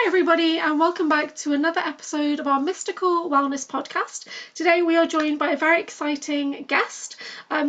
Hi, everybody, and welcome back to another episode of our Mystical Wellness podcast. Today, we are joined by a very exciting guest.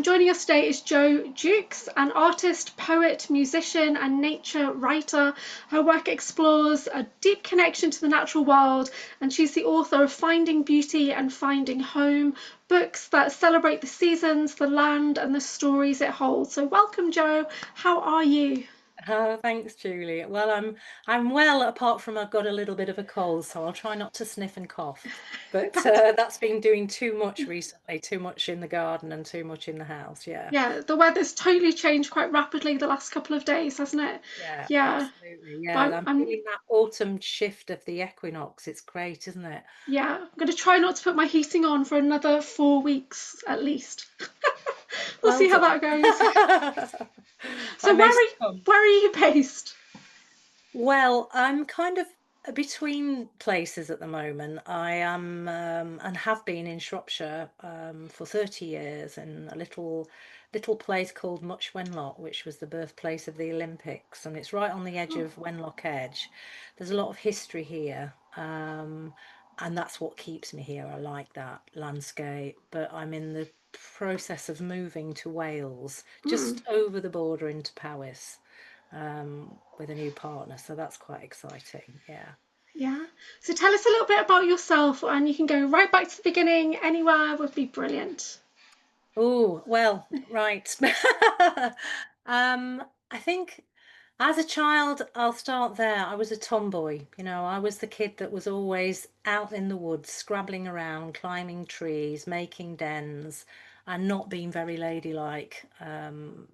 Joining us today is Jo Jukes, an artist, poet, musician, and nature writer. Her work explores a deep connection to the natural world, and she's the author of Finding Beauty and Finding Home, books that celebrate the seasons, the land, and the stories it holds. So, welcome, Jo. How are you? Oh, thanks, Julie. Well, I'm well, apart from I've got a little bit of a cold, so I'll try not to sniff and cough. But That's that's been doing too much recently, too much in the garden and too much in the house. Yeah, Yeah, the weather's totally changed quite rapidly the last couple of days, hasn't it? yeah, Yeah, absolutely. but Yeah, I'm, I'm I'm feeling that autumn shift of the equinox. It's great, isn't it? yeah, I'm gonna try not to put my heating on for another 4 weeks at least. We'll Well see how done. that goes. I So may succumb. where are you based? Well, I'm kind of between places at the moment. I am and have been in Shropshire for 30 years in a little place called Much Wenlock, which was the birthplace of the Olympics, and it's right on the edge Oh, of Wenlock Edge. There's a lot of history here, and that's what keeps me here. I like that landscape, but I'm in the process of moving to Wales, mm, just over the border into Powys with a new partner. So that's quite exciting. Yeah. yeah. So tell us a little bit about yourself, and you can go right back to the beginning. Anywhere would be brilliant. Oh, well, right. I think as a child, I'll start there. I was a tomboy. I was the kid that was always out in the woods, scrabbling around, climbing trees, making dens, and not being very ladylike. And,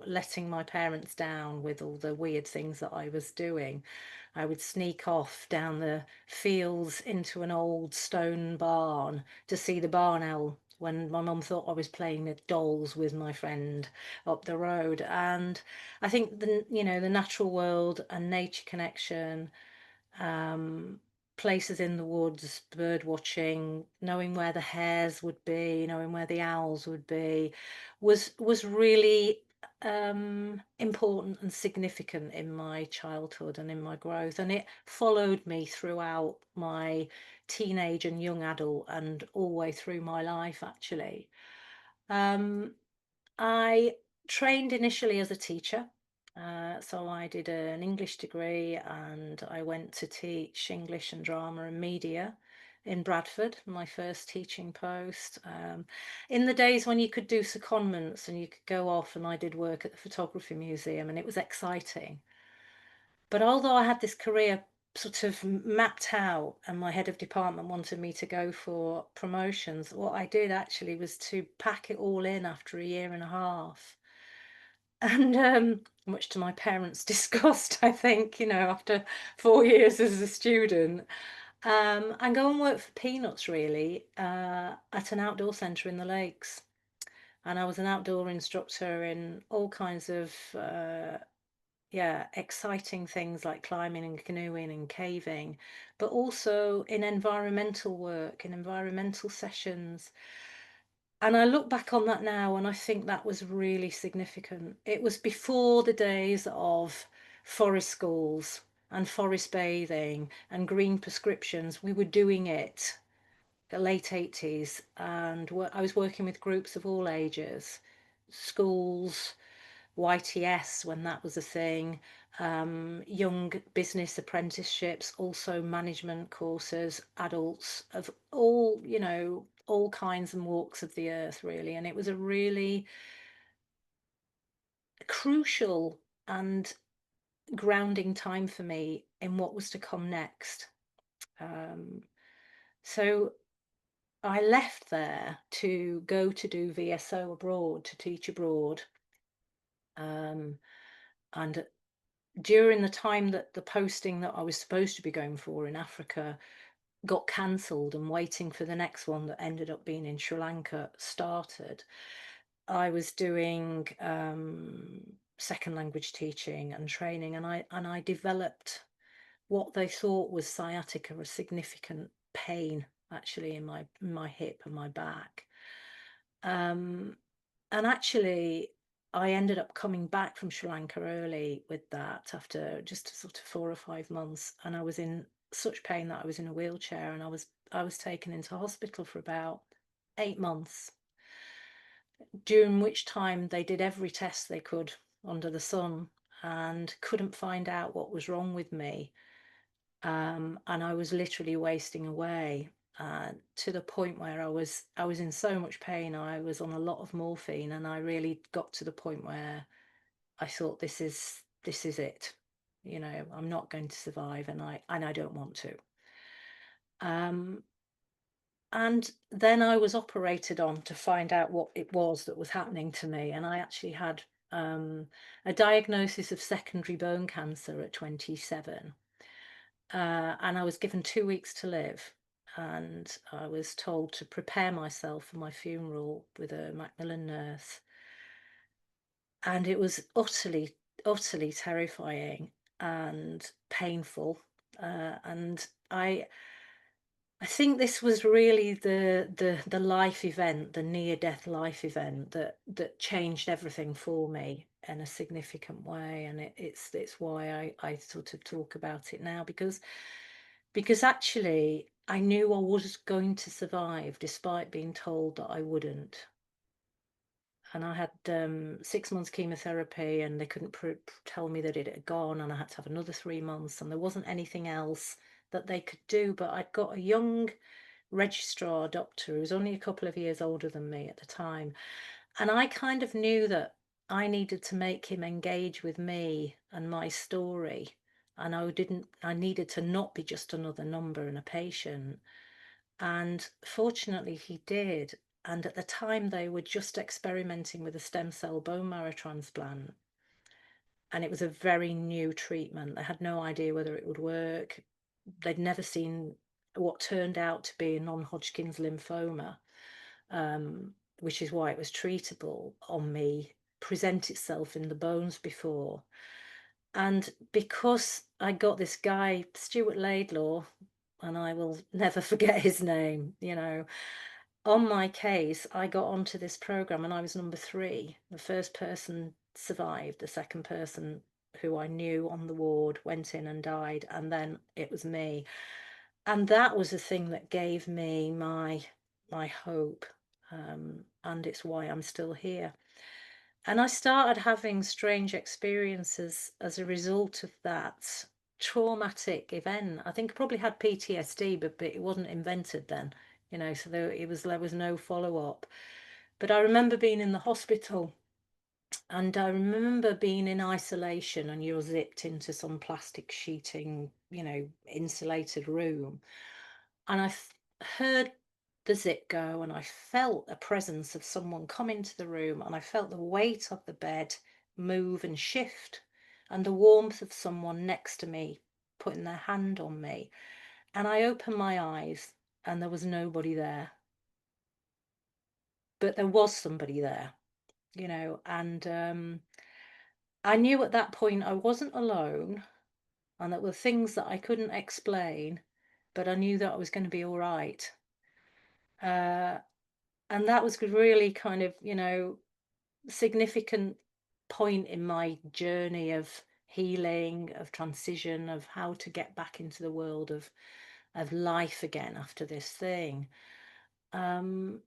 letting my parents down with all the weird things that I was doing. I would sneak off down the fields into an old stone barn to see the barn owl when my mum thought I was playing with dolls with my friend up the road. And I think the natural world and nature connection, um, places in the woods, bird watching, knowing where the hares would be, knowing where the owls would be, was really important and significant in my childhood and in my growth, and it followed me throughout my teenage and young adult and all the way through my life actually. um, I trained initially as a teacher. So I did an English degree and I went to teach English and drama and media in Bradford, my first teaching post. In the days when you could do secondments and you could go off, and I did work at the Photography Museum, and it was exciting. But although I had this career sort of mapped out and my head of department wanted me to go for promotions, what I did actually was to pack it all in after a year and a half. And much to my parents' disgust, I think, after 4 years as a student, and go and work for peanuts, really, at an outdoor centre in the lakes. And I was an outdoor instructor in all kinds of yeah, exciting things like climbing and canoeing and caving, but also in environmental work, in environmental sessions. And I look back on that now and I think that was really significant. It was before the days of forest schools and forest bathing and green prescriptions. We were doing it the late 80s, and I was working with groups of all ages, schools, YTS when that was a thing, young business apprenticeships, also management courses, adults of all kinds and walks of the earth, really. And it was a really crucial and grounding time for me in what was to come next. Um, so I left there to go to do VSO abroad, to teach abroad. Um, and during the time that the posting that I was supposed to be going for in Africa got cancelled and waiting for the next one that ended up being in Sri Lanka started, I was doing second language teaching and training, and I developed what they thought was sciatica, a significant pain actually in my hip and my back. Um, and actually, I ended up coming back from Sri Lanka early with that after just sort of 4 or 5 months, and I was in such pain that I was in a wheelchair, and I was taken into hospital for about 8 months, during which time they did every test they could under the sun and couldn't find out what was wrong with me. And I was literally wasting away, to the point where I was in so much pain. I was on a lot of morphine, and I really got to the point where I thought, this is it. I'm not going to survive, and I don't want to. Um, and then I was operated on to find out what it was that was happening to me, and I actually had a diagnosis of secondary bone cancer at 27. And I was given 2 weeks to live, and I was told to prepare myself for my funeral with a Macmillan nurse. And it was utterly, utterly terrifying and painful. And I think this was really the life event, the near death life event that changed everything for me in a significant way. And it's why I sort of talk about it now, because actually I knew I was going to survive despite being told that I wouldn't. And I had 6 months chemotherapy, and they couldn't tell me that it had gone, and I had to have another 3 months, and there wasn't anything else that they could do. But I'd got a young registrar doctor who was only a couple of years older than me at the time, and I kind of knew that I needed to make him engage with me and my story. And I needed to not be just another number and a patient. And fortunately, he did. And at the time, they were just experimenting with a stem cell bone marrow transplant. And it was a very new treatment. They had no idea whether it would work. They'd never seen what turned out to be a non-Hodgkin's lymphoma, which is why it was treatable on me, present itself in the bones before. And because I got this guy, Stuart Laidlaw, and I will never forget his name, on my case, I got onto this program and I was number 3. The first person survived, the second person who I knew on the ward went in and died, and then it was me. And that was the thing that gave me my hope. And it's why I'm still here. And I started having strange experiences as a result of that traumatic event. I think I probably had PTSD, but it wasn't invented then, so there was no follow-up. But I remember being in the hospital, and I remember being in isolation, and you're zipped into some plastic sheeting, insulated room. And heard the zip go, and I felt a presence of someone come into the room, and I felt the weight of the bed move and shift, and the warmth of someone next to me putting their hand on me. And I opened my eyes, and there was nobody there. But there was somebody there, and I knew at that point I wasn't alone, and there were things that I couldn't explain, but I knew that I was going to be all right. Uh, and that was really kind of, significant point in my journey of healing, of transition, of how to get back into the world of life again after this thing. Um,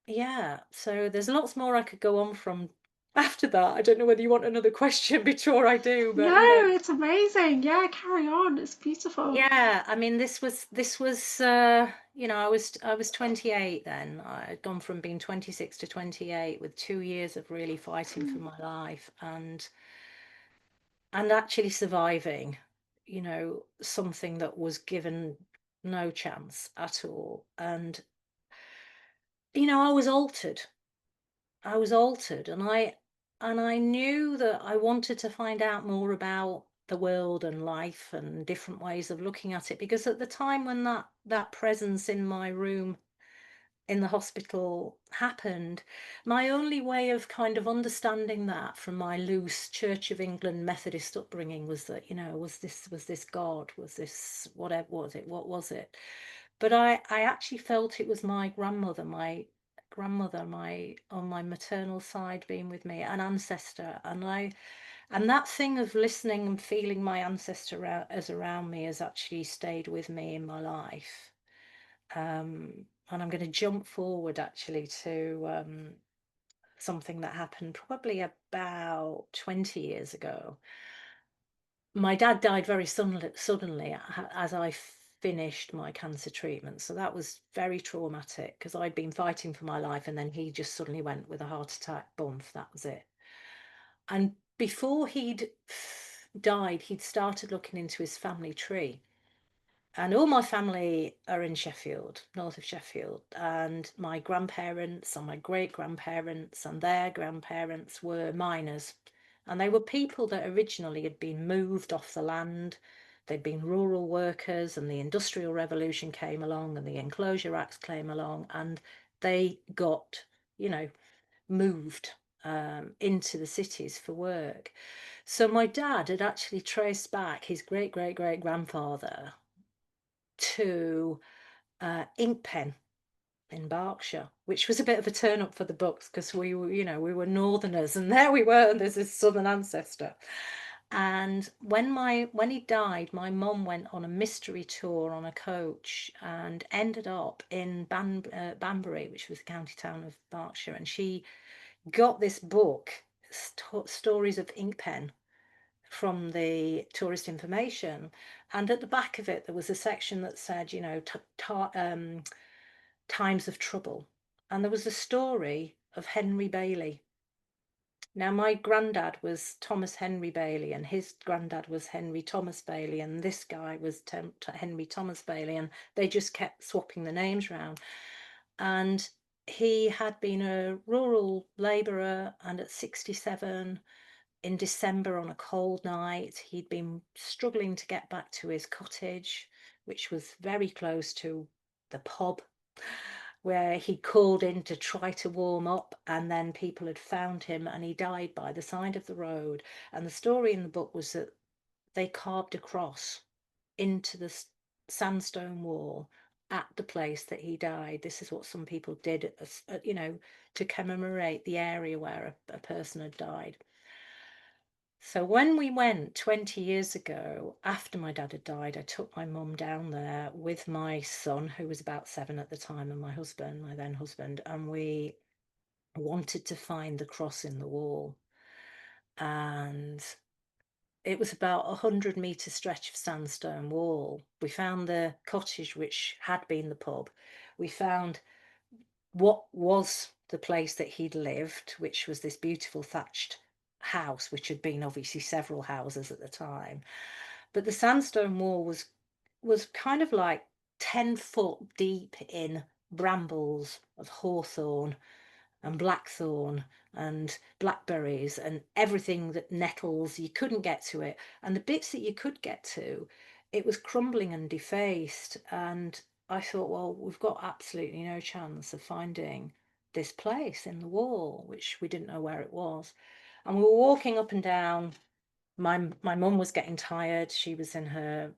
yeah, so there's lots more I could go on from after that. I don't know whether you want another question before I do, but No, it's amazing. Yeah, carry on. It's beautiful. yeah, I mean, this was I was 28 then. I'd gone from being 26 to 28 with 2 years of really fighting for my life, and actually surviving, something that was given no chance at all. And I was altered. And I knew that I wanted to find out more about the world and life and different ways of looking at it, because at the time when that presence in my room in the hospital happened, my only way of kind of understanding that from my loose Church of England Methodist upbringing was that, was this God, was this whatever was it, what was it? But I actually felt it was my grandmother, grandmother, on my maternal side, being with me, an ancestor, and that thing of listening and feeling my ancestor as around me has actually stayed with me in my life. And I'm going to jump forward actually to something that happened probably about 20 years ago. My dad died very suddenly as I finished my cancer treatment. So that was very traumatic because I'd been fighting for my life and then he just suddenly went with a heart attack, bump, that was it. And before he'd died, he'd started looking into his family tree. And all my family are in Sheffield, north of Sheffield. And my grandparents and my great grandparents and their grandparents were miners. And they were people that originally had been moved off the land. They'd been rural workers, and the Industrial Revolution came along, and the Enclosure Acts came along, and they got, you know, moved into the cities for work. So my dad had actually traced back his great great great grandfather to Inkpen in Berkshire, which was a bit of a turn up for the books because we were, we were northerners, and there we were, and there's this southern ancestor. And when he died, my mum went on a mystery tour on a coach and ended up in Banbury, which was the county town of Berkshire, and she got this book, Stories of Inkpen, from the tourist information, and at the back of it there was a section that said, times of trouble, and there was a story of Henry Bailey. Now my granddad was Thomas Henry Bailey, and his granddad was Henry Thomas Bailey, and this guy was Henry Thomas Bailey, and they just kept swapping the names around. And he had been a rural labourer, and at 67, in December on a cold night, he'd been struggling to get back to his cottage, which was very close to the pub where he called in to try to warm up, and then people had found him and he died by the side of the road. And the story in the book was that they carved a cross into the sandstone wall at the place that he died. This is what some people did, to commemorate the area where a person had died. So when we went 20 years ago, after my dad had died, I took my mum down there with my son, who was about 7 at the time, and my husband, my then husband, and we wanted to find the cross in the wall. And it was about 100-metre stretch of sandstone wall. We found the cottage, which had been the pub. We found what was the place that he'd lived, which was this beautiful thatched house, which had been obviously several houses at the time. But the sandstone wall was kind of like 10 foot deep in brambles of hawthorn and blackthorn and blackberries and everything that nettles. You couldn't get to it, and the bits that you could get to, it was crumbling and defaced. And I thought, well, we've got absolutely no chance of finding this place in the wall, which we didn't know where it was. And we were walking up and down. My mum was getting tired. She was in her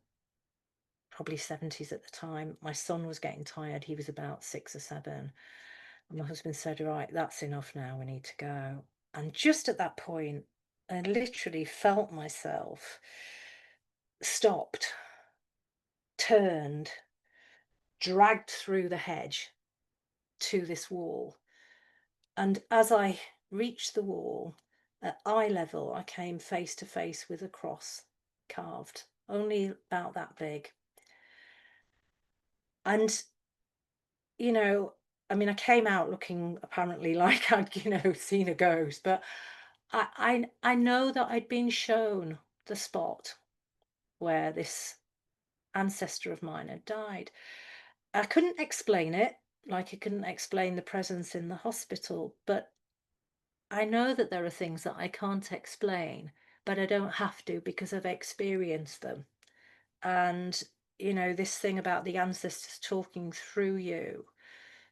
probably 70s at the time. My son was getting tired. He was about 6 or 7. And my husband said, right, that's enough now, we need to go. And just at that point, I literally felt myself stopped, turned, dragged through the hedge to this wall. And as I reached the wall, at eye level, I came face to face with a cross carved, only about that big. And, I came out looking apparently like I'd, seen a ghost, but I know that I'd been shown the spot where this ancestor of mine had died. I couldn't explain it, like I couldn't explain the presence in the hospital, but I know that there are things that I can't explain, but I don't have to because I've experienced them. And, this thing about the ancestors talking through you,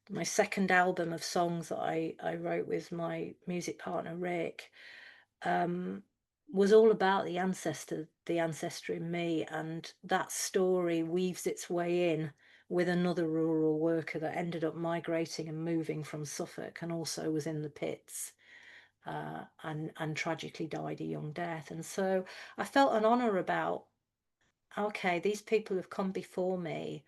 my second album of songs that I wrote with my music partner, Rick, was all about the ancestor in me, and that story weaves its way in with another rural worker that ended up migrating and moving from Suffolk, and also was in the pits, and tragically died a young death. And so I felt an honour about, okay, these people have come before me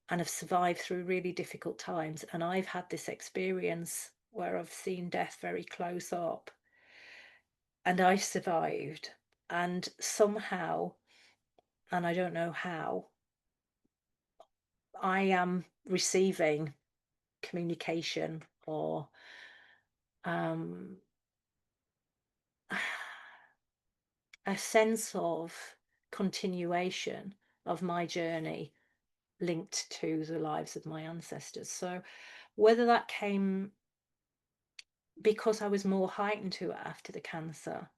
and have survived through really difficult times, and I've had this experience where I've seen death very close up, and I survived. And somehow, and I don't know how, I am receiving communication, or um, a sense of continuation of my journey linked to the lives of my ancestors. So whether that came because I was more heightened to it after the cancer,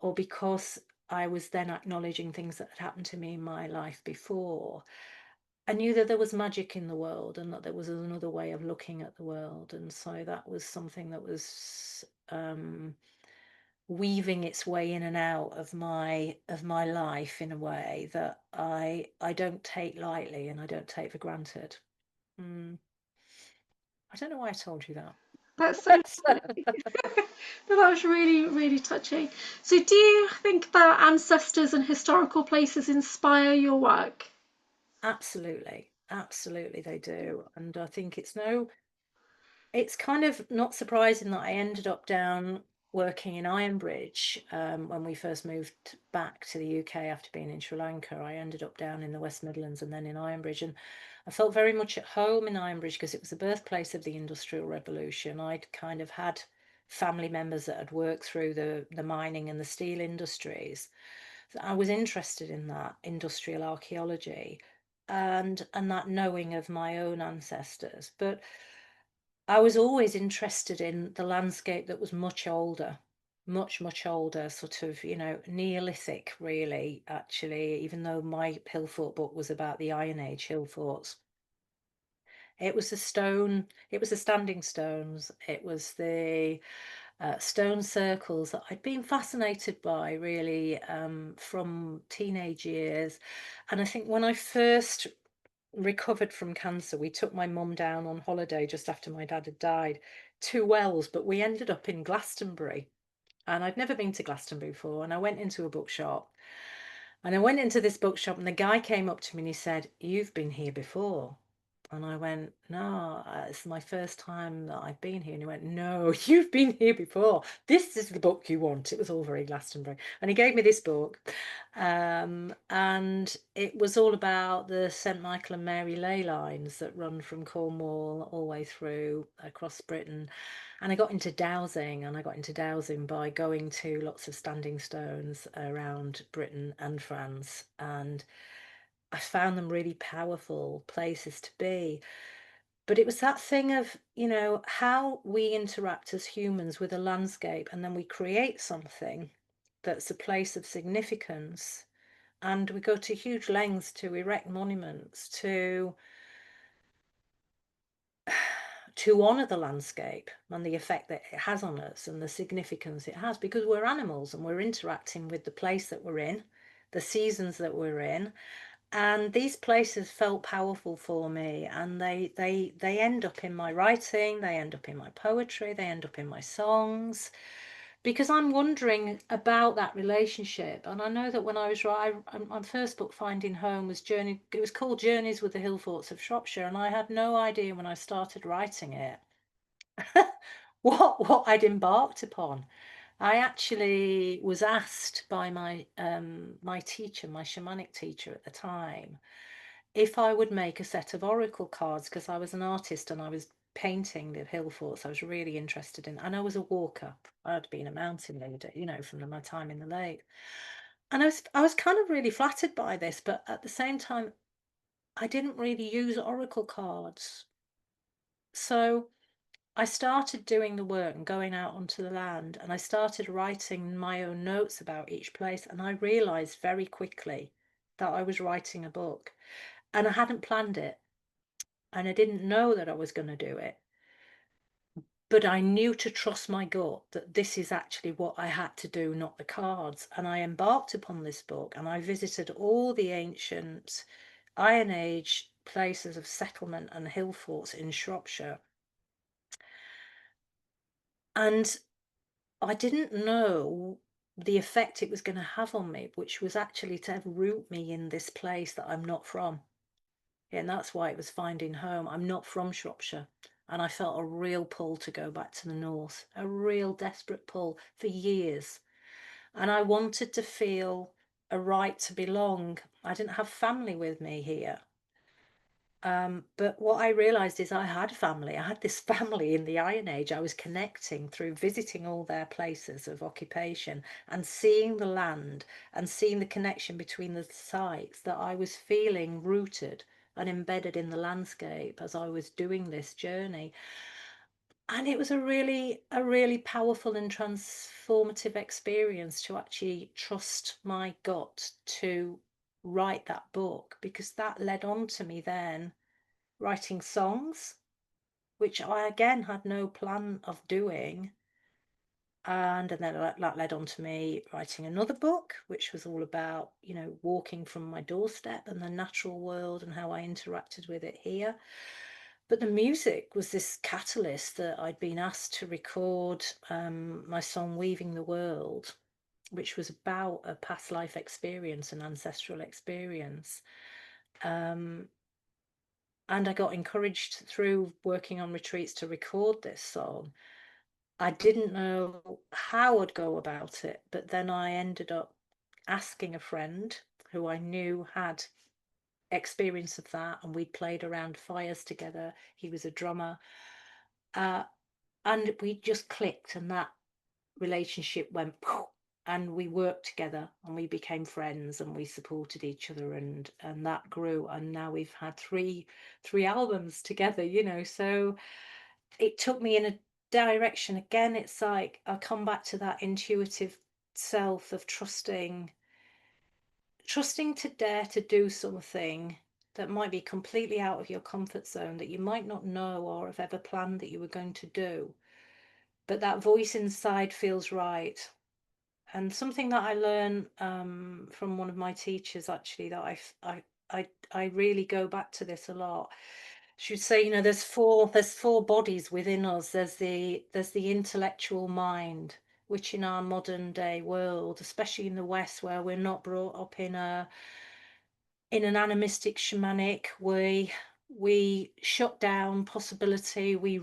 or because I was then acknowledging things that had happened to me in my life before, I knew that there was magic in the world, and that there was another way of looking at the world. And so that was something that was weaving its way in and out of my life in a way that I don't take lightly, and I don't take for granted. Mm. I don't know why I told you that. That's so lovely. No, that was really, really touching. So, do you think that ancestors and historical places inspire your work? Absolutely, absolutely they do. And I think it's kind of not surprising that I ended up down working in Ironbridge, when we first moved back to the UK after being in Sri Lanka. I ended up down in the West Midlands and then in Ironbridge, and I felt very much at home in Ironbridge because it was the birthplace of the Industrial Revolution. I'd kind of had family members that had worked through the mining and the steel industries. So I was interested in that industrial archaeology, and that knowing of my own ancestors. But I was always interested in the landscape that was much older, much older, sort of, Neolithic, really, actually, even though my hill fort book was about the Iron Age hill forts. It was the standing stones, it was the stone circles that I'd been fascinated by, really, from teenage years. And I think when I first recovered from cancer, we took my mum down on holiday just after my dad had died to Wells, but we ended up in Glastonbury. And I'd never been to Glastonbury before. And I went into a bookshop. And I went into this bookshop, and the guy came up to me and he said, "You've been here before." And I went, "No, it's my first time that I've been here." And he went, "No, you've been here before. This is the book you want." It was all very Glastonbury. And he gave me this book. And it was all about the St. Michael and Mary ley lines that run from Cornwall all the way through across Britain. And I got into dowsing, and I got into dowsing by going to lots of standing stones around Britain and France. And I found them really powerful places to be. But it was that thing of, how we interact as humans with a landscape, and then we create something that's a place of significance. And we go to huge lengths to erect monuments, to honour the landscape and the effect that it has on us and the significance it has, because we're animals and we're interacting with the place that we're in, the seasons that we're in. And these places felt powerful for me, and they end up in my writing, they end up in my poetry, they end up in my songs, because I'm wondering about that relationship. And I know that when I was writing my first book, Finding Home, it was called Journeys with the Hill Forts of Shropshire, and I had no idea when I started writing it what I'd embarked upon. I actually was asked by my teacher, my shamanic teacher at the time, if I would make a set of oracle cards, because I was an artist and I was painting the hill forts. I was really interested in, and I was a walker. I'd been a mountain leader, from my time in the lake. And I was kind of really flattered by this, but at the same time, I didn't really use oracle cards. So I started doing the work and going out onto the land, and I started writing my own notes about each place. And I realized very quickly that I was writing a book, and I hadn't planned it, and I didn't know that I was going to do it. But I knew to trust my gut that this is actually what I had to do, not the cards. And I embarked upon this book, and I visited all the ancient Iron Age places of settlement and hill forts in Shropshire. And I didn't know the effect it was going to have on me, which was actually to root me in this place that I'm not from. Yeah, and that's why it was finding home. I'm not from Shropshire. And I felt a real pull to go back to the north, a real desperate pull for years. And I wanted to feel a right to belong. I didn't have family with me here. But what I realized is I had family. I had this family in the Iron Age. I was connecting through visiting all their places of occupation and seeing the land and seeing the connection between the sites, that I was feeling rooted and embedded in the landscape as I was doing this journey. And it was a really powerful and transformative experience to actually trust my gut to write that book, because that led on to me then writing songs, which I again had no plan of doing. And then that led on to me writing another book, which was all about, walking from my doorstep and the natural world and how I interacted with it here. But the music was this catalyst that I'd been asked to record my song Weaving the World, which was about a past life experience, an ancestral experience. And I got encouraged through working on retreats to record this song. I didn't know how I'd go about it, but then I ended up asking a friend who I knew had experience of that, and we'd played around fires together. He was a drummer, and we just clicked, and that relationship went poof, and we worked together and we became friends and we supported each other, and that grew, and now we've had three albums together, so it took me in a direction. Again, it's like I come back to that intuitive self of trusting to dare to do something that might be completely out of your comfort zone, that you might not know or have ever planned that you were going to do, but that voice inside feels right. And something that I learned from one of my teachers, actually, that I really go back to this a lot. She would say, there's four bodies within us. There's the intellectual mind, which in our modern day world, especially in the West, where we're not brought up in an animistic shamanic way, we shut down possibility. We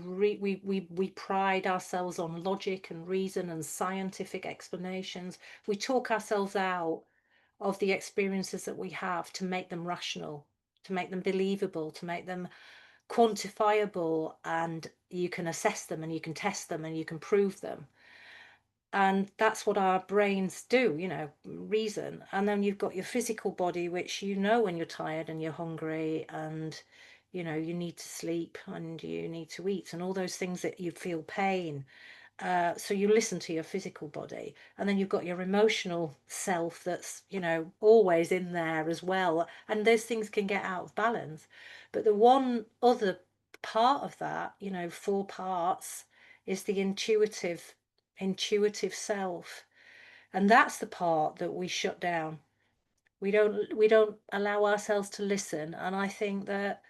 pride ourselves on logic and reason and scientific explanations. We talk ourselves out of the experiences that we have to make them rational, to make them believable, to make them quantifiable, and you can assess them and you can test them and you can prove them. And that's what our brains do, reason. And then you've got your physical body, which when you're tired and you're hungry, and you need to sleep and you need to eat, and all those things that you feel pain. So you listen to your physical body, and then you've got your emotional self that's always in there as well, and those things can get out of balance. But the one other part of that, 4 parts, is the intuitive self, and that's the part that we shut down. We don't allow ourselves to listen. And I think that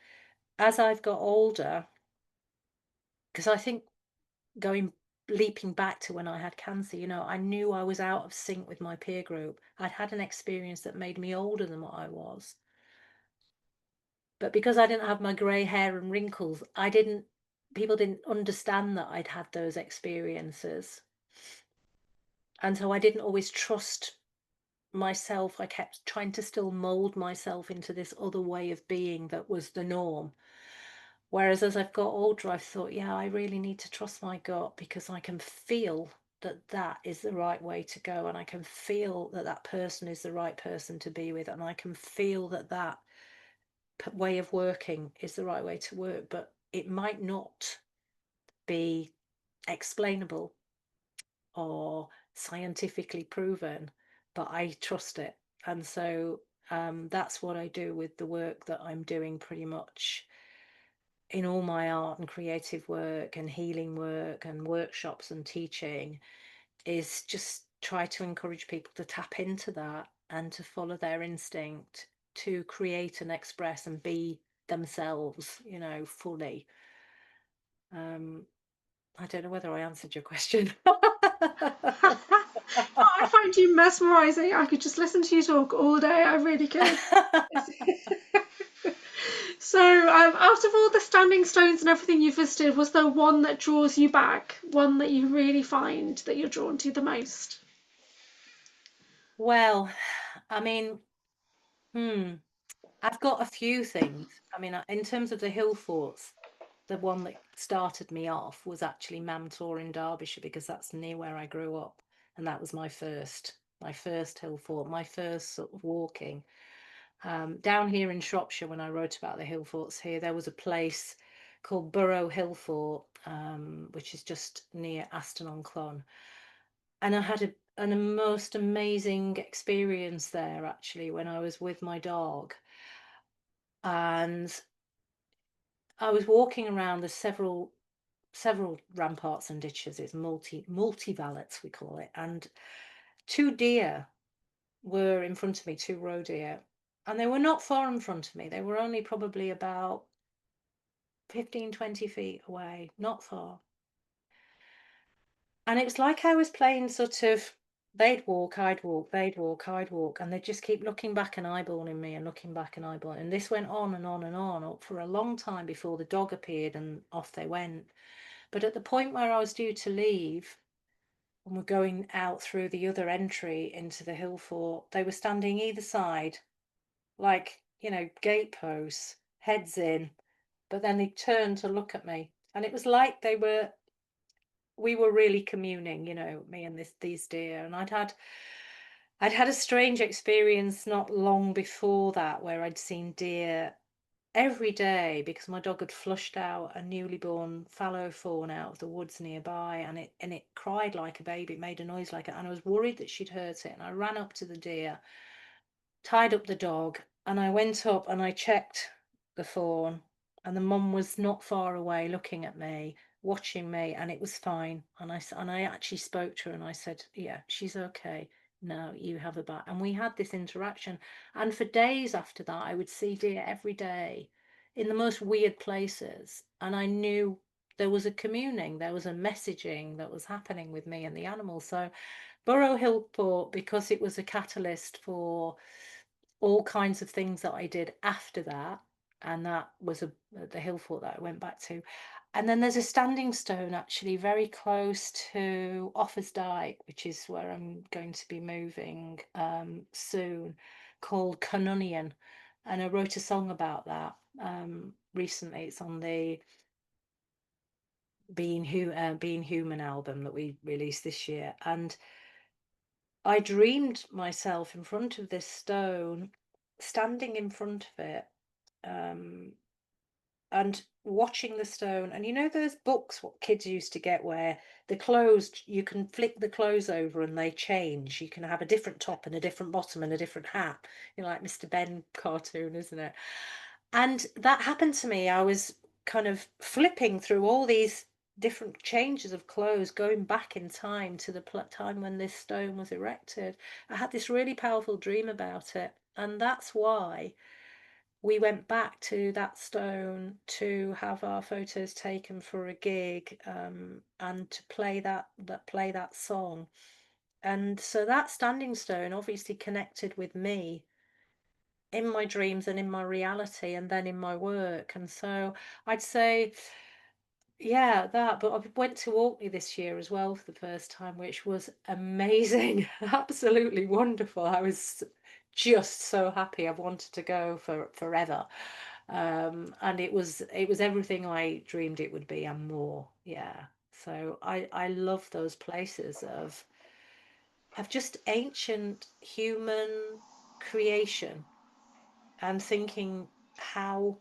as I've got older, because I think leaping back to when I had cancer, I knew I was out of sync with my peer group. I'd had an experience that made me older than what I was. But because I didn't have my grey hair and wrinkles, people didn't understand that I'd had those experiences. And so I didn't always trust myself. I kept trying to still mold myself into this other way of being that was the norm. Whereas as I've got older, I've thought, yeah, I really need to trust my gut, because I can feel that that is the right way to go. And I can feel that that person is the right person to be with. And I can feel that that way of working is the right way to work. But it might not be explainable or scientifically proven, but I trust it. And so that's what I do with the work that I'm doing pretty much in all my art and creative work and healing work and workshops and teaching, is just try to encourage people to tap into that and to follow their instinct to create and express and be themselves, fully. I don't know whether I answered your question. I find you mesmerizing. I could just listen to you talk all day. I really could. So, out of all the standing stones and everything you visited, was there one that draws you back? One that you really find that you're drawn to the most? Well, I mean, I've got a few things. I mean, in terms of the hill forts, the one that started me off was actually Mamtor in Derbyshire, because that's near where I grew up, and that was my first hill fort, my first sort of walking. Down here in Shropshire, when I wrote about the hill forts here, there was a place called Burrow Hill Fort, which is just near Aston-on-Clon, and I had a most amazing experience there actually when I was with my dog, and I was walking around the several ramparts and ditches. It's multi-valets we call it, and two deer were in front of me, two roe deer, and they were not far in front of me. They were only probably about 15, 20 feet away, not far. And it was like I was playing sort of, they'd walk, I'd walk, they'd walk, I'd walk, and they'd just keep looking back and eyeballing me and looking back and eyeballing. And this went on and on and on for a long time before the dog appeared and off they went. But at the point where I was due to leave, and we're going out through the other entry into the hill fort, they were standing either side, like, gate posts, heads in, but then they turned to look at me. And it was like we were really communing, me and these deer. And I'd had a strange experience not long before that where I'd seen deer every day, because my dog had flushed out a newly born fallow fawn out of the woods nearby, and it cried like a baby. It made a noise like it, and I was worried that she'd hurt it. And I ran up to the deer, tied up the dog, and I went up and I checked the fawn, and the mum was not far away looking at me, watching me, and it was fine. And I actually spoke to her and I said, yeah, she's okay. No, you have her back. And we had this interaction. And for days after that, I would see deer every day in the most weird places. And I knew there was a communing, there was a messaging that was happening with me and the animals. So Burrow Hill Fort, because it was a catalyst for all kinds of things that I did after that, and that was the hill fort that I went back to. And then there's a standing stone actually very close to Offers Dyke, which is where I'm going to be moving soon, called Canonian. And I wrote a song about that recently. It's on the Being Human album that we released this year. And I dreamed myself in front of this stone, standing in front of it, and watching the stone. And those books what kids used to get where the clothes, you can flick the clothes over and they change. You can have a different top and a different bottom and a different hat. Like Mr. Ben cartoon, isn't it? And that happened to me. I was kind of flipping through all these different changes of clothes, going back in time to the time when this stone was erected. I had this really powerful dream about it, and that's why we went back to that stone to have our photos taken for a gig, and to play that song. And so that standing stone obviously connected with me in my dreams and in my reality and then in my work. And so I'd say, yeah, that. But I went to Orkney this year as well for the first time, which was amazing. Absolutely wonderful. I was just so happy. I've wanted to go for forever. And it was everything I dreamed it would be and more. Yeah. So I love those places of just ancient human creation, and thinking how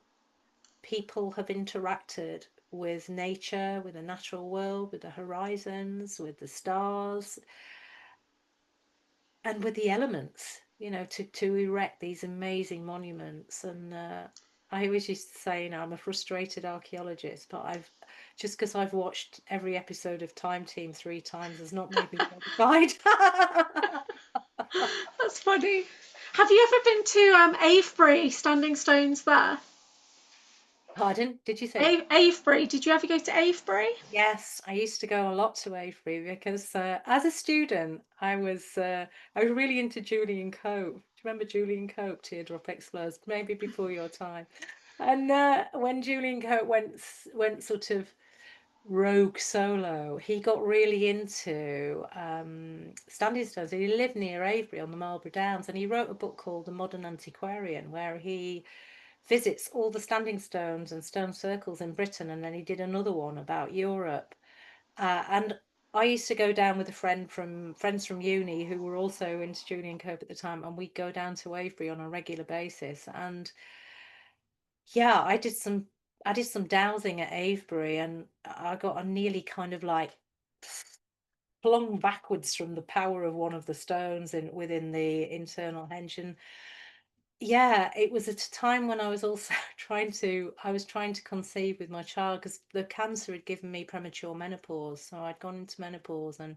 people have interacted with nature, with the natural world, with the horizons, with the stars, and with the elements, to erect these amazing monuments. And I always used to say, I'm a frustrated archaeologist, but just because I've watched every episode of Time Team 3 times has not made me qualified. That's funny. Have you ever been to Avebury, standing stones there? Pardon? Did you say? Avebury. Did you ever go to Avebury? Yes, I used to go a lot to Avebury because as a student, I was really into Julian Cope. Do you remember Julian Cope, Teardrop Explodes? Maybe before your time. And when Julian Cope went sort of rogue solo, he got really into standing stones. He lived near Avebury on the Marlborough Downs, and he wrote a book called The Modern Antiquarian, where he visits all the standing stones and stone circles in Britain, and then he did another one about Europe. And I used to go down with a friends from uni who were also into Julian Cope at the time, and we'd go down to Avebury on a regular basis. And yeah, I did some dowsing at Avebury, and I got a nearly kind of like flung backwards from the power of one of the stones in within the internal henge. And yeah, it was at a time when I was also trying to conceive with my child because the cancer had given me premature menopause. So I'd gone into menopause, and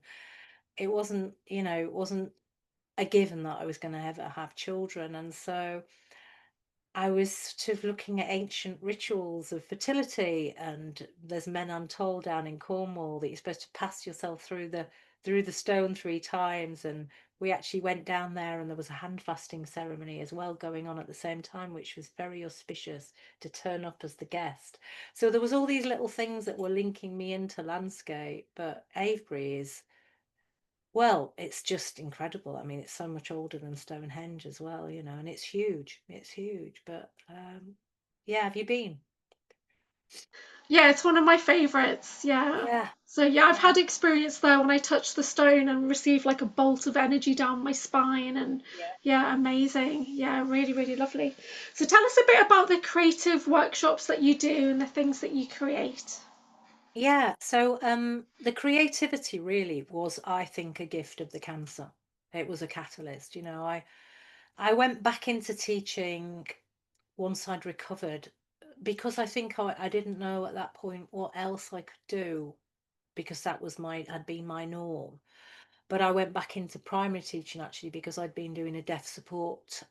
it wasn't a given that I was going to ever have children. And so I was sort of looking at ancient rituals of fertility, and there's Men Untold down in Cornwall that you're supposed to pass yourself through the stone 3 times. And we actually went down there, and there was a hand fasting ceremony as well going on at the same time, which was very auspicious to turn up as the guest. So there was all these little things that were linking me into landscape. But Avebury is, well, it's just incredible. I mean, it's so much older than Stonehenge as well, and it's huge. It's huge. But yeah, have you been? Yeah, it's one of my favourites. Yeah. Yeah, So yeah, I've yeah, had experience there when I touched the stone and received like a bolt of energy down my spine, and yeah. yeah, amazing. Yeah, really, really lovely. So tell us a bit about the creative workshops that you do and the things that you create. Yeah, so the creativity really was, I think, a gift of the cancer. It was a catalyst. I went back into teaching once I'd recovered because I think I didn't know at that point what else I could do because that was had been my norm. But I went back into primary teaching actually because I'd been doing a deaf support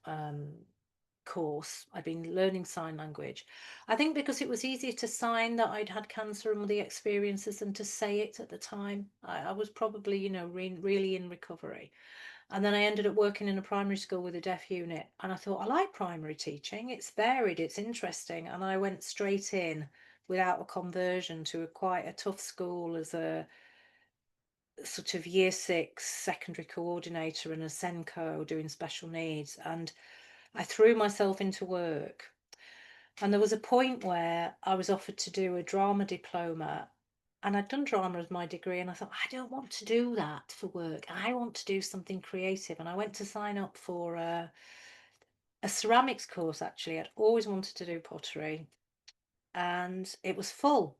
course. I'd been learning sign language. I think because it was easier to sign that I'd had cancer and the experiences than to say it at the time. I was probably, really in recovery. And then I ended up working in a primary school with a deaf unit. And I thought, I like primary teaching. It's varied, it's interesting. And I went straight in without a conversion to quite a tough school as a sort of year 6 secondary coordinator and a Senko doing special needs. And I threw myself into work. And there was a point where I was offered to do a drama diploma. And I'd done drama as my degree. And I thought, I don't want to do that for work. I want to do something creative. And I went to sign up for a ceramics course, actually. I'd always wanted to do pottery. And it was full.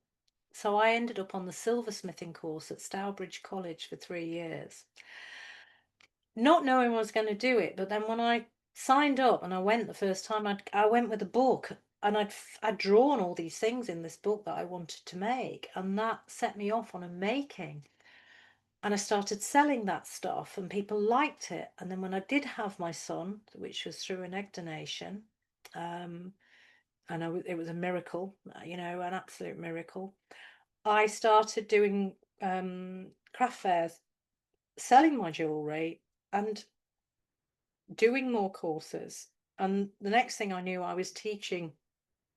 So I ended up on the silversmithing course at Stourbridge College for 3 years, not knowing I was going to do it. But then when I signed up and I went the first time, I went with a book, and I'd drawn all these things in this book that I wanted to make, and that set me off on a making. And I started selling that stuff, and people liked it. And then when I did have my son, which was through an egg donation, um, and it was a miracle, an absolute miracle. I started doing craft fairs, selling my jewelry, and doing more courses. And the next thing I knew, I was teaching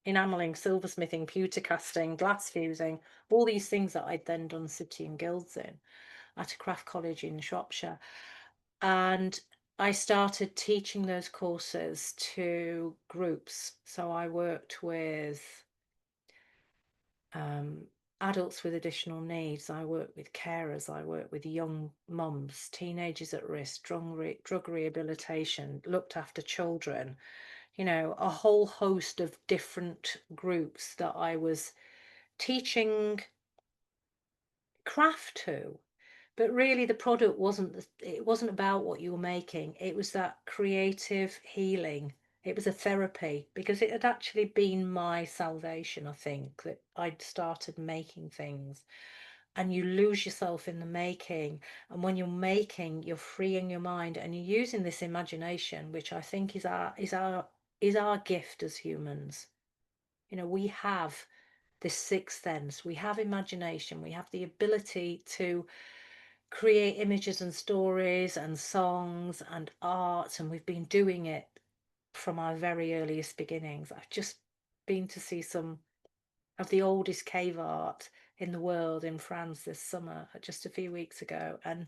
enameling, silversmithing, pewter casting, glass fusing, all these things that I'd then done city and guilds in at a craft college in Shropshire. And I started teaching those courses to groups. So I worked with um, adults with additional needs. I work with carers. I work with young mums, teenagers at risk, drug rehabilitation, looked after children, a whole host of different groups that I was teaching craft to. But really the product it wasn't about what you were making. It was that creative healing. It was a therapy because it had actually been my salvation, I think, that I'd started making things. And you lose yourself in the making. And when you're making, you're freeing your mind and you're using this imagination, which I think is our gift as humans. We have this sixth sense, we have imagination, we have the ability to create images and stories and songs and art, and we've been doing it from our very earliest beginnings. I've just been to see some of the oldest cave art in the world in France this summer, just a few weeks ago. And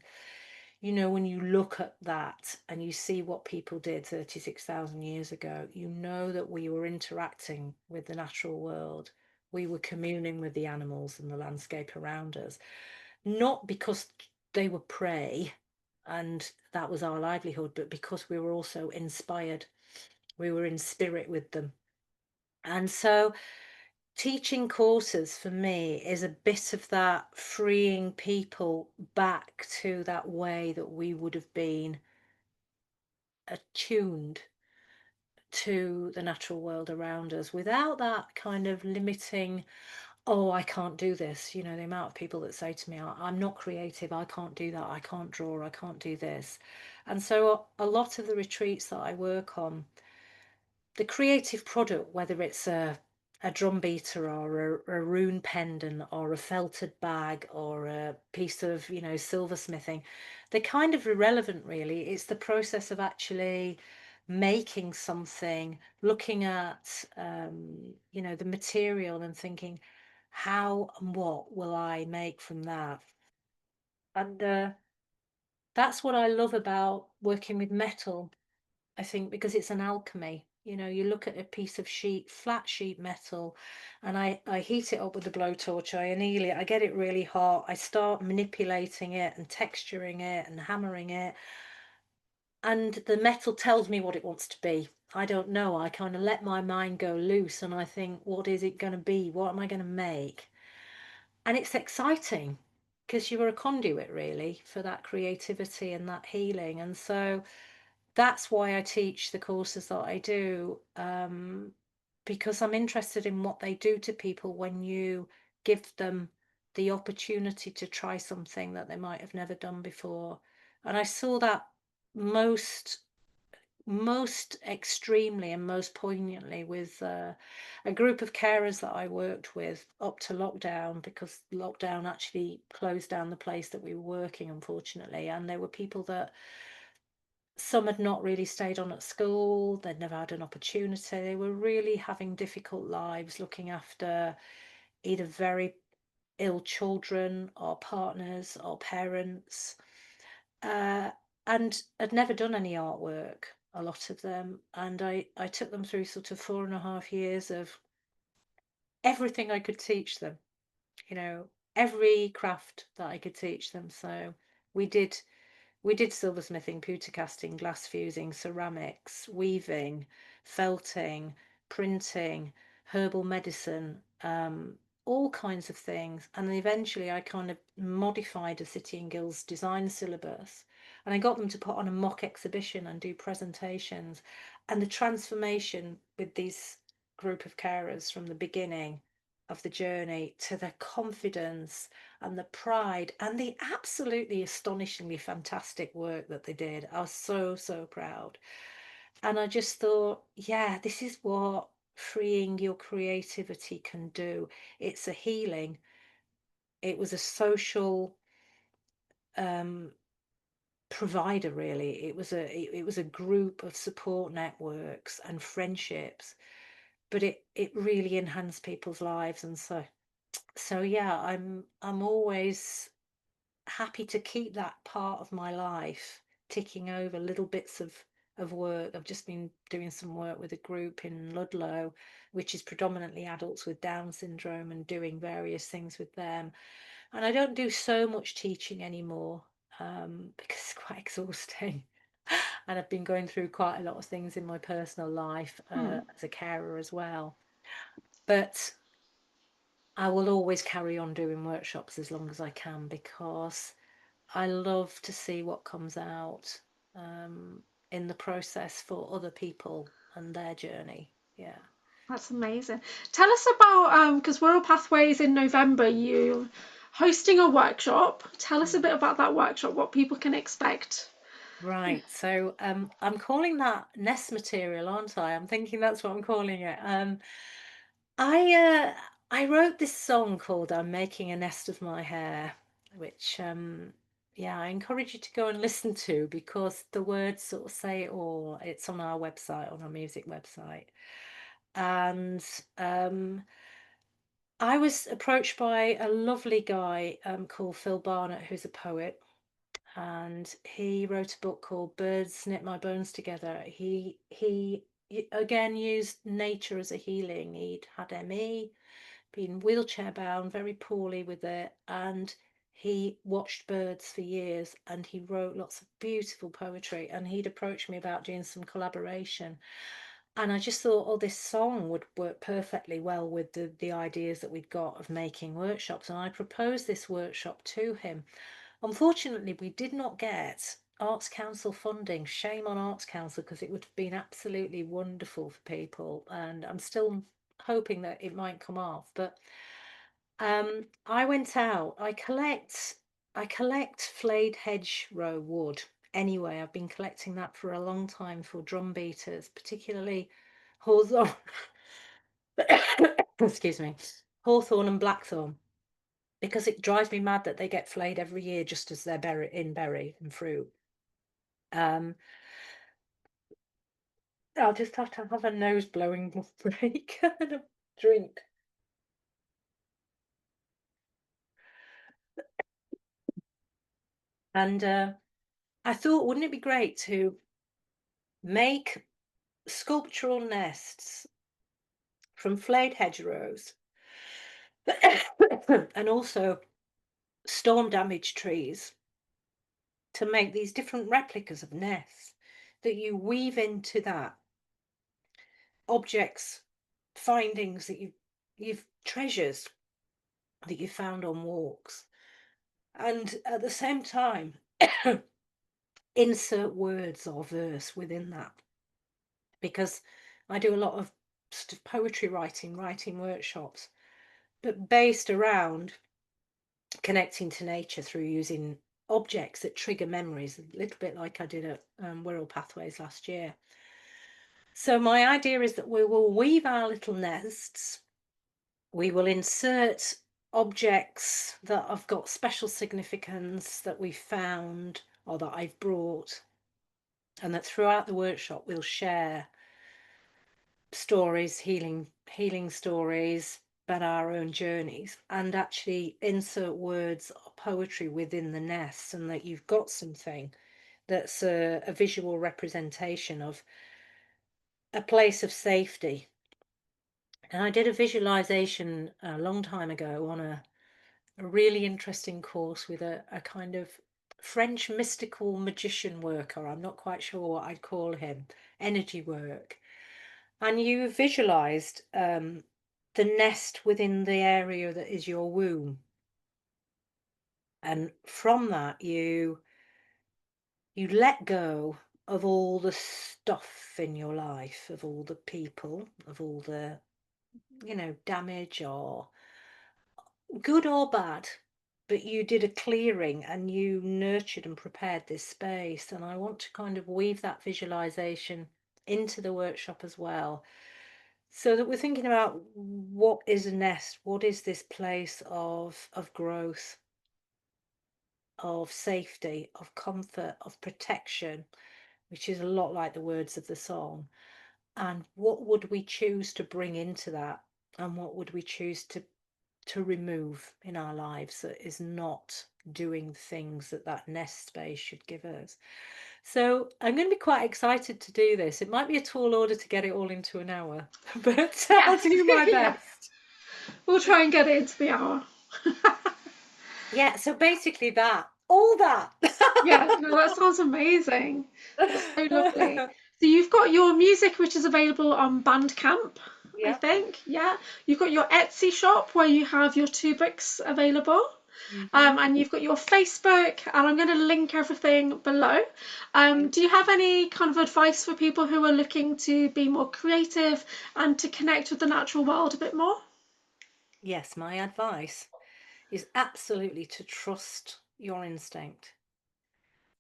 when you look at that and you see what people did 36,000 years ago, you know that we were interacting with the natural world. We were communing with the animals and the landscape around us, not because they were prey and that was our livelihood, but because we were also inspired. We were in spirit with them. And so teaching courses for me is a bit of that, freeing people back to that way that we would have been attuned to the natural world around us without that kind of limiting, oh, I can't do this. The amount of people that say to me, I'm not creative, I can't do that, I can't draw, I can't do this. And so a lot of the retreats that I work on, the creative product, whether it's a drum beater or a rune pendant or a felted bag or a piece of, silversmithing, they're kind of irrelevant, really. It's the process of actually making something, looking at, the material and thinking, how and what will I make from that? And that's what I love about working with metal, I think, because it's an alchemy. You look at a piece of flat sheet metal, and I heat it up with a blowtorch, I anneal it, I get it really hot, I start manipulating it and texturing it and hammering it, and the metal tells me what it wants to be. I don't know. I kind of let my mind go loose and I think, what is it going to be? What am I going to make? And it's exciting because you're a conduit, really, for that creativity and that healing. And so that's why I teach the courses that I do, because I'm interested in what they do to people when you give them the opportunity to try something that they might have never done before. And I saw that most most extremely and most poignantly with a group of carers that I worked with up to lockdown, because lockdown actually closed down the place that we were working, unfortunately. And there were people that some had not really stayed on at school, they'd never had an opportunity, they were really having difficult lives looking after either very ill children or partners or parents, uh, and had never done any artwork, a lot of them. And I took them through sort of 4.5 years of everything I could teach them, every craft that I could teach them. So we did we did silversmithing, pewter casting, glass fusing, ceramics, weaving, felting, printing, herbal medicine, all kinds of things. And then eventually I kind of modified a City and Guilds design syllabus, and I got them to put on a mock exhibition and do presentations. And the transformation with these group of carers from the beginning of the journey to the confidence and the pride and the absolutely astonishingly fantastic work that they did. I was so, so proud. And I just thought, yeah, this is what freeing your creativity can do. It's a healing. It was a social um, provider, really. It was a group of support networks and friendships, but it really enhanced people's lives. And so yeah, I'm always happy to keep that part of my life ticking over, little bits of work. I've just been doing some work with a group in Ludlow, which is predominantly adults with Down syndrome, and doing various things with them. And I don't do so much teaching anymore, because it's quite exhausting. And I've been going through quite a lot of things in my personal life, Hmm. as a carer as well. But I will always carry on doing workshops as long as I can, because I love to see what comes out, in the process for other people and their journey. Yeah. That's amazing. Tell us about because Rural Pathways in November, you hosting a workshop. Tell us a bit Mm. about that workshop, what people can expect. Right. So I'm calling that nest material, aren't I? I'm thinking that's what I'm calling it. I wrote this song called "I'm Making a Nest of My Hair," which yeah, I encourage you to go and listen to because the words sort of say it all. It's on our website, on our music website. And I was approached by a lovely guy called Phil Barnett, who's a poet, and he wrote a book called "Birds Knit My Bones Together." Again used nature as a healing. He'd had ME, been wheelchair bound, very poorly with it, and he watched birds for years and he wrote lots of beautiful poetry. And he'd approached me about doing some collaboration. And I just thought, oh, this song would work perfectly well with the ideas that we'd got of making workshops. And I proposed this workshop to him. Unfortunately, we did not get Arts Council funding. Shame on Arts Council, because it would have been absolutely wonderful for people. And I'm still hoping that it might come off. But I went out. I collect flayed hedgerow wood. Anyway, I've been collecting that for a long time for drum beaters, particularly hawthorn. Excuse me, hawthorn and blackthorn, because it drives me mad that they get flayed every year just as they're berry and fruit. Um, I'll just have to have a nose blowing break and a drink. And I thought, wouldn't it be great to make sculptural nests from flayed hedgerows and also storm damaged trees, to make these different replicas of nests that you weave into that objects, findings that you've treasures that you found on walks, and at the same time insert words or verse within that, because I do a lot of poetry writing workshops, but based around connecting to nature through using objects that trigger memories, a little bit like I did at Wirral Pathways last year. So my idea is that we will weave our little nests, we will insert objects that have got special significance that we've found or that I've brought, and that throughout the workshop we'll share stories, healing stories about our own journeys, and actually insert words or poetry within the nest, and that you've got something that's a visual representation of a place of safety. And I did a visualization a long time ago on a really interesting course with a kind of French mystical magician worker. I'm not quite sure what I'd call him, energy work. And you visualized the nest within the area that is your womb. And from that, you let go of all the stuff in your life, of all the people, of all the, damage or good or bad, but you did a clearing and you nurtured and prepared this space. And I want to kind of weave that visualization into the workshop as well, so that we're thinking about what is a nest, what is this place of growth, of safety, of comfort, of protection, which is a lot like the words of the song. And what would we choose to bring into that? And what would we choose to remove in our lives that is not doing things that that nest space should give us? So I'm going to be quite excited to do this. It might be a tall order to get it all into an hour, but I'll Yes. do my Yeah. best. We'll try and get it into the hour. Yeah, so basically all that. Yeah, no, that sounds amazing. That's so lovely. So you've got your music, which is available on Bandcamp, I Yeah. think. Yeah. You've got your Etsy shop where you have your two books available. Hmm. And you've got your Facebook, and I'm going to link everything below. Do you have any kind of advice for people who are looking to be more creative and to connect with the natural world a bit more? Yes, my advice is absolutely to trust your instinct,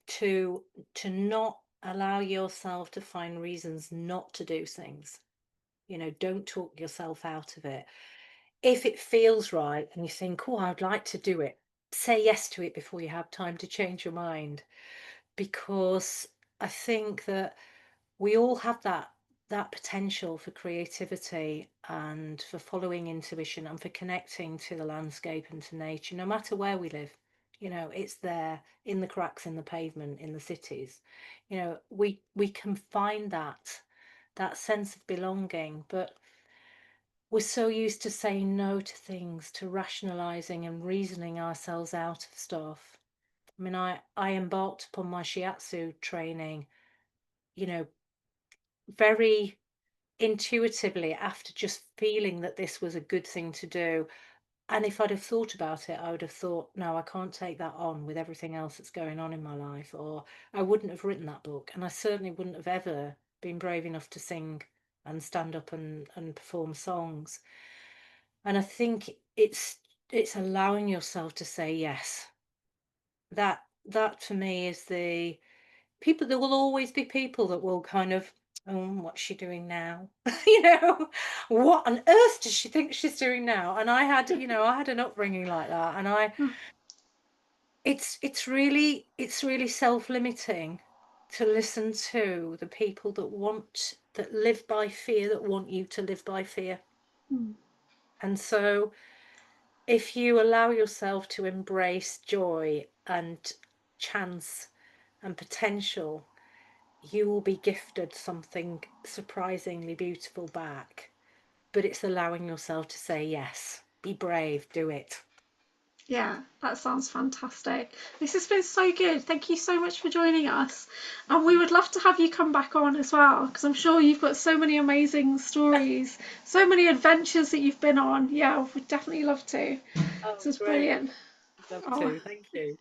to not allow yourself to find reasons not to do things. You know, don't talk yourself out of it. If it feels right and you think, oh, I'd like to do it, say yes to it before you have time to change your mind. Because I think that we all have that potential for creativity and for following intuition and for connecting to the landscape and to nature, no matter where we live. You know, it's there in the cracks in the pavement in the cities. You know, we can find that sense of belonging, but we're so used to saying no to things, to rationalizing and reasoning ourselves out of stuff. I mean, I embarked upon my shiatsu training, you know, very intuitively after just feeling that this was a good thing to do. And if I'd have thought about it, I would have thought, no, I can't take that on with everything else that's going on in my life, or I wouldn't have written that book. And I certainly wouldn't have ever been brave enough to sing and stand up and perform songs. And I think it's allowing yourself to say yes. That for me is the people. There will always be people that will kind of, oh, what's she doing now? You know, what on earth does she think she's doing now? And I had an upbringing like that, and it's really self-limiting to listen to the people that live by fear, that want you to live by fear. Mm. And so if you allow yourself to embrace joy and chance and potential, you will be gifted something surprisingly beautiful back. But it's allowing yourself to say yes, be brave, do it. Yeah, that sounds fantastic. This has been so good. Thank you so much for joining us. And we would love to have you come back on as well, because I'm sure you've got so many amazing stories, so many adventures that you've been on. Yeah, we'd definitely love to. Oh, This is great. brilliant. Love Oh, to. Thank you.